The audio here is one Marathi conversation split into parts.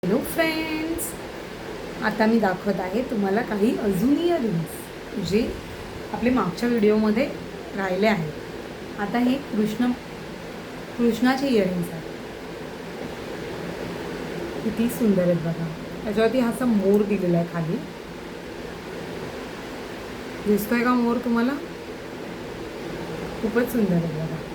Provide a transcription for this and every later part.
हॅलो फ्रेंड्स, आता मी दाखवत आहे तुम्हाला काही अजून इयरिंग्स जे आपले मागच्या व्हिडिओमध्ये राहिले आहेत. आता हे कृष्णाचे इयरिंग्स आहेत. किती सुंदर आहेत बघा. त्याच्यावरती हा असा मोर दिलेला आहे खाली. दिसतोय का मोर तुम्हाला? खूपच सुंदर आहे बघा.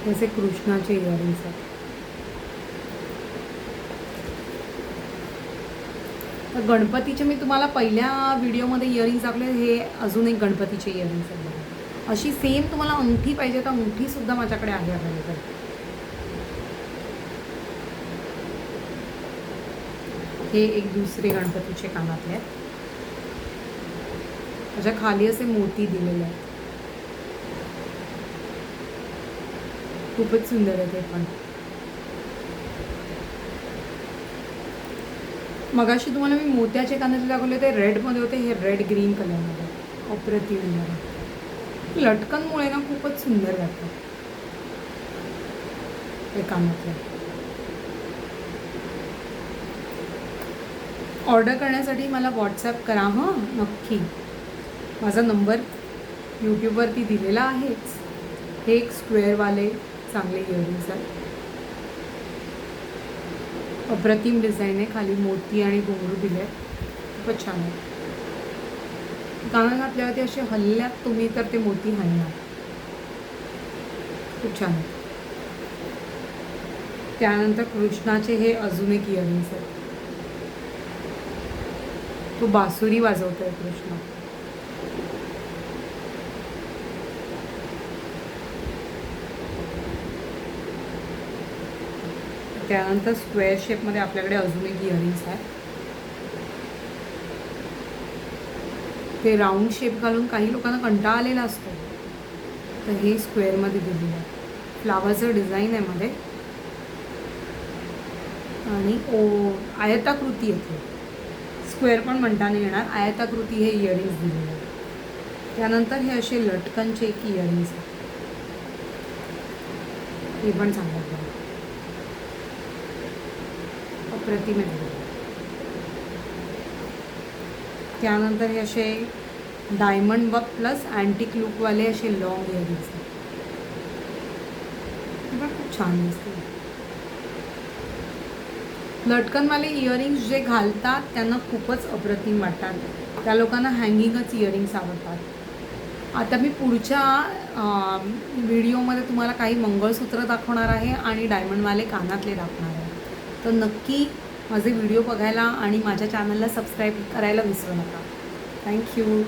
जसे कृष्णाचे इयरिंग्स आहेत. तर गणपतीचे मी तुम्हाला पहिल्या व्हिडिओमध्ये इयरिंग्स दाखवले. हे अजून एक गणपतीचे इयरिंग्स आहेत बघा. अशी सेम तुम्हाला अंगठी पाहिजे तर अंगठीसुद्धा माझ्याकडे आहे अवेलेबल. हे एक दुसरे गणपतीचे कानातले आहेत. त्याच्या खाली असे मोती दिलेले आहेत. खूपच सुंदर आहे ते पण. मगाशी तुम्हाला मी मोत्याचे कानातले दाखवले ते रेडमध्ये होते. हे रेड ग्रीन कलरमध्ये अप्रतिम. लटकनमुळे ना खूपच सुंदर वाटतं हे कानातले. ऑर्डर करण्यासाठी मला व्हॉट्सॲप करा हां, नक्की. माझा नंबर यूट्यूबवरती दिलेला आहेच. हे एक स्क्वेअरवाले चांगले इयरिंग्स आहेत. अप्रतिम डिझाईन आहे. खाली मोती आणि घुंगरू दिले आहेत. खूपच छान आहे. कानात घातल्यावरती असे हल्ल्यात तुम्ही तर ते मोती हलणार. खूप छान आहे. त्यानंतर कृष्णाचे हे अजून एक इयरिंग्स आहेत. तो बासुरी वाजवतोय कृष्ण. त्यानंतर स्क्वेअर शेपमध्ये आपल्याकडे अजून एक इयरिंग्स आहे. ते राऊंड शेप घालून काही लोकांना कंटाळा आलेला असतो, तर हे स्क्वेअरमध्ये दिलेलं आहे. फ्लावरचं डिझाईन आहे मध्ये आणि आयताकृती येते. स्क्वेअर पण म्हणता नाही येणार, आयताकृती हे इयरिंग्स दिलेले आहे. त्यानंतर हे असे लटकनचे एक इयरिंग्स आहे. हे पण चांगलं आहे. अप्रतिम आहे. त्यानंतर हे असे डायमंड वर्क प्लस अँटिक लुकवाले असे लॉंग इयरिंग्स आहेत. हे पण खूप छान दिसते. लटकनवाले इयरिंग्स जे घालतात त्यांना खूपच अप्रतिम वाटतात. त्या लोकांना हँगिंगच इयरिंग्स आवडतात. आता मी पुढच्या व्हिडिओमध्ये तुम्हाला काही मंगळसूत्र दाखवणार आहे आणि डायमंडवाले कानातले दाखवणार आहे. तर नक्की माझे व्हिडिओ बघायला आणि माझ्या चॅनलला सबस्क्राईब करायला विसरू नका. थँक्यू.